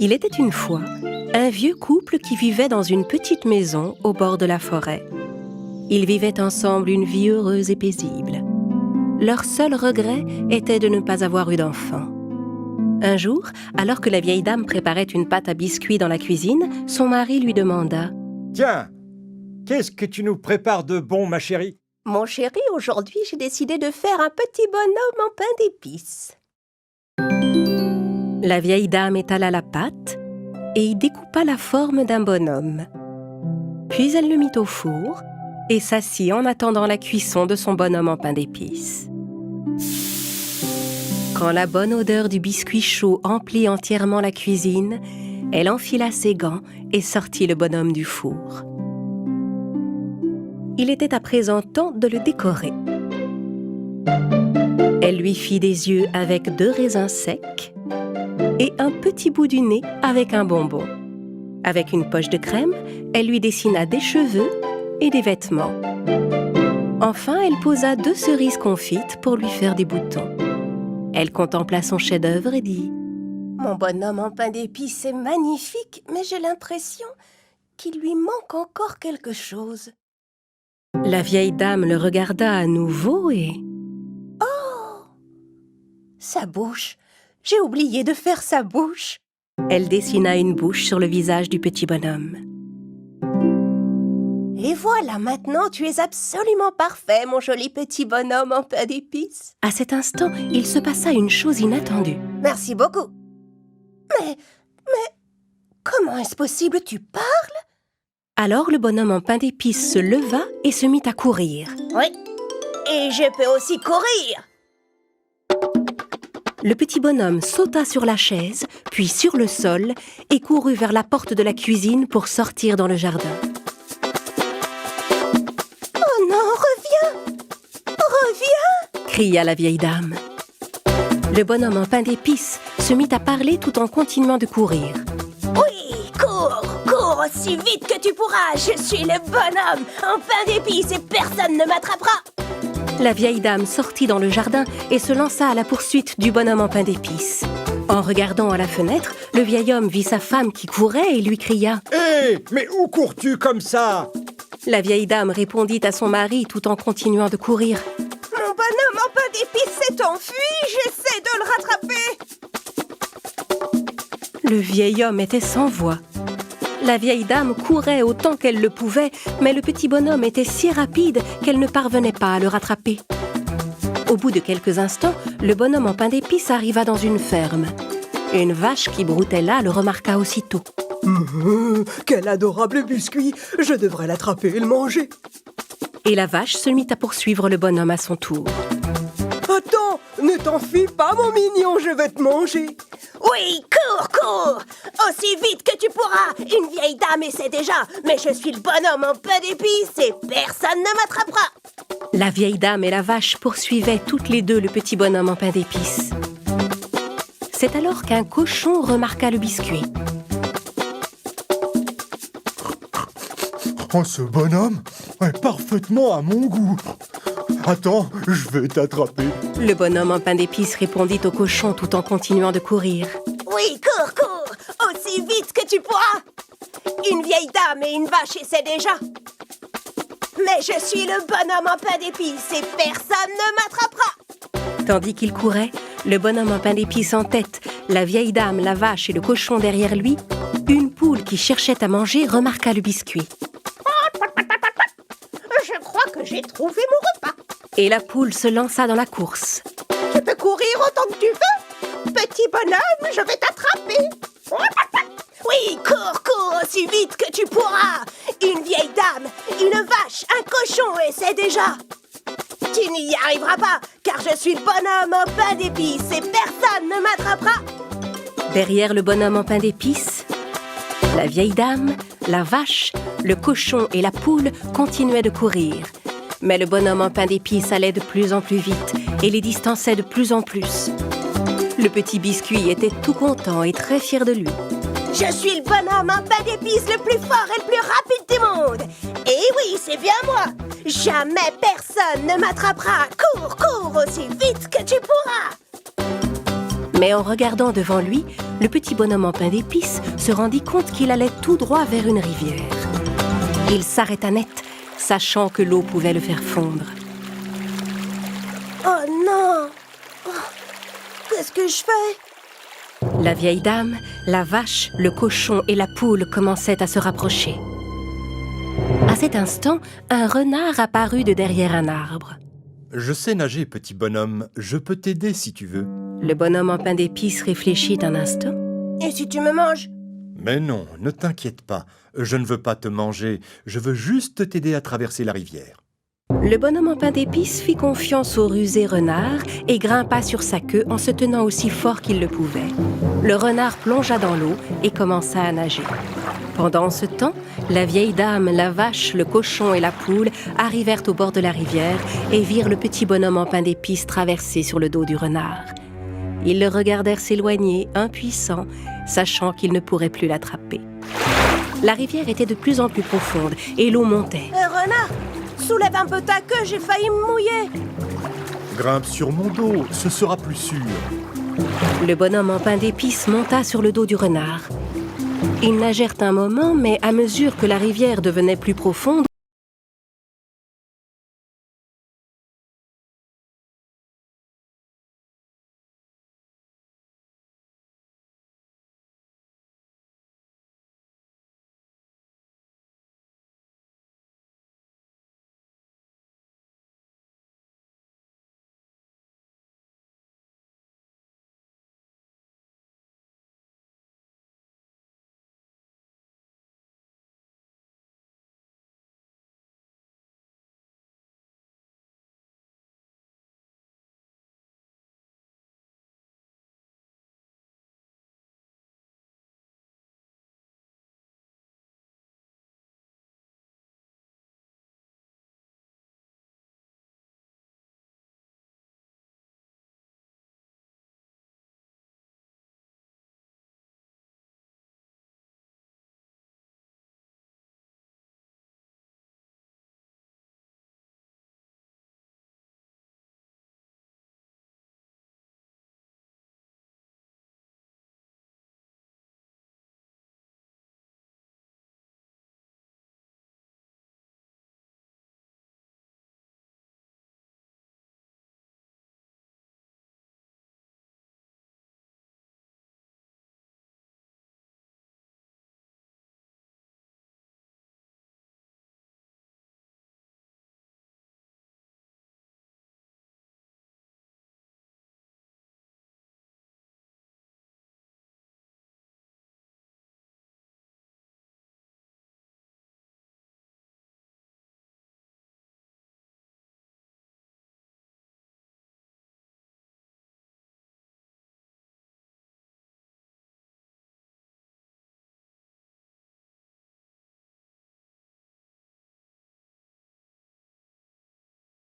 Il était une fois un vieux couple qui vivait dans une petite maison au bord de la forêt. Ils vivaient ensemble une vie heureuse et paisible. Leur seul regret était de ne pas avoir eu d'enfant. Un jour, alors que la vieille dame préparait une pâte à biscuits dans la cuisine, son mari lui demanda « Tiens, qu'est-ce que tu nous prépares de bon, ma chérie ?»« Mon chéri, aujourd'hui, j'ai décidé de faire un petit bonhomme en pain d'épices. » La vieille dame étala la pâte et y découpa la forme d'un bonhomme. Puis elle le mit au four et s'assit en attendant la cuisson de son bonhomme en pain d'épices. Quand la bonne odeur du biscuit chaud emplit entièrement la cuisine, elle enfila ses gants et sortit le bonhomme du four. Il était à présent temps de le décorer. Elle lui fit des yeux avec 2 raisins secs et un petit bout du nez avec un bonbon. Avec une poche de crème, elle lui dessina des cheveux et des vêtements. Enfin, elle posa 2 cerises confites pour lui faire des boutons. Elle contempla son chef-d'œuvre et dit « Mon bonhomme en pain d'épices est magnifique, mais j'ai l'impression qu'il lui manque encore quelque chose. » La vieille dame le regarda à nouveau et... « Oh! Sa bouche! J'ai oublié de faire sa bouche !» Elle dessina une bouche sur le visage du petit bonhomme. « Et voilà, maintenant tu es absolument parfait, mon joli petit bonhomme en pain d'épices. » À cet instant, il se passa une chose inattendue. « Merci beaucoup. Mais, comment est-ce possible, tu parles ?» Alors le bonhomme en pain d'épices se leva et se mit à courir. « Oui, et je peux aussi courir !» Le petit bonhomme sauta sur la chaise, puis sur le sol, et courut vers la porte de la cuisine pour sortir dans le jardin. « Oh non, reviens! Reviens !» cria la vieille dame. Le bonhomme en pain d'épices se mit à parler tout en continuant de courir. « Oui, cours aussi vite que tu pourras! Je suis le bonhomme en pain d'épices et personne ne m'attrapera !» La vieille dame sortit dans le jardin et se lança à la poursuite du bonhomme en pain d'épices. En regardant à la fenêtre, le vieil homme vit sa femme qui courait et lui cria « Hé, mais où cours-tu comme ça ?» La vieille dame répondit à son mari tout en continuant de courir. « Mon bonhomme en pain d'épices s'est enfui, j'essaie de le rattraper !» Le vieil homme était sans voix. La vieille dame courait autant qu'elle le pouvait, mais le petit bonhomme était si rapide qu'elle ne parvenait pas à le rattraper. Au bout de quelques instants, le bonhomme en pain d'épices arriva dans une ferme. Une vache qui broutait là le remarqua aussitôt. Quel adorable biscuit! Je devrais l'attraper et le manger. Et la vache se mit à poursuivre le bonhomme à son tour. Attends, ne t'enfuis pas, mon mignon, je vais te manger. Oui, cours! Aussi vite que tu pourras! Une vieille dame essaie déjà, mais je suis le bonhomme en pain d'épices et personne ne m'attrapera! La vieille dame et la vache poursuivaient toutes les deux le petit bonhomme en pain d'épices. C'est alors qu'un cochon remarqua le biscuit. Oh, ce bonhomme est parfaitement à mon goût. Attends, je vais t'attraper. Le bonhomme en pain d'épices répondit au cochon tout en continuant de courir. Oui, cours! Aussi vite que tu pourras! Une vieille dame et une vache essaient déjà. Mais je suis le bonhomme en pain d'épices et personne ne m'attrapera! Tandis qu'il courait, le bonhomme en pain d'épices en tête, la vieille dame, la vache et le cochon derrière lui, une poule qui cherchait à manger remarqua le biscuit. Je crois que j'ai trouvé mon repas. Et la poule se lança dans la course. Tu peux courir autant que tu veux. Petit bonhomme, je vais t'attraper. Oui, cours aussi vite que tu pourras. Une vieille dame, une vache, un cochon essaient déjà. Tu n'y arriveras pas, car je suis le bonhomme en pain d'épices et personne ne m'attrapera. Derrière le bonhomme en pain d'épices, la vieille dame, la vache, le cochon et la poule continuaient de courir. Mais le bonhomme en pain d'épices allait de plus en plus vite et les distançait de plus en plus. Le petit biscuit était tout content et très fier de lui. Je suis le bonhomme en pain d'épices le plus fort et le plus rapide du monde. Et oui, c'est bien moi. Jamais personne ne m'attrapera. Cours aussi vite que tu pourras. Mais en regardant devant lui, le petit bonhomme en pain d'épices se rendit compte qu'il allait tout droit vers une rivière. Il s'arrêta net, sachant que l'eau pouvait le faire fondre. Oh non! Oh, qu'est-ce que je fais? La vieille dame, la vache, le cochon et la poule commençaient à se rapprocher. À cet instant, un renard apparut de derrière un arbre. Je sais nager, petit bonhomme. Je peux t'aider si tu veux. Le bonhomme en pain d'épices réfléchit un instant. Et si tu me manges? Mais non, ne t'inquiète pas. Je ne veux pas te manger. Je veux juste t'aider à traverser la rivière. Le bonhomme en pain d'épices fit confiance au rusé renard et grimpa sur sa queue en se tenant aussi fort qu'il le pouvait. Le renard plongea dans l'eau et commença à nager. Pendant ce temps, la vieille dame, la vache, le cochon et la poule arrivèrent au bord de la rivière et virent le petit bonhomme en pain d'épices traverser sur le dos du renard. Ils le regardèrent s'éloigner, impuissants, sachant qu'ils ne pourraient plus l'attraper. La rivière était de plus en plus profonde et l'eau montait. Renard, soulève un peu ta queue, j'ai failli me mouiller. Grimpe sur mon dos, ce sera plus sûr. Le bonhomme en pain d'épices monta sur le dos du renard. Ils nagèrent un moment, mais à mesure que la rivière devenait plus profonde,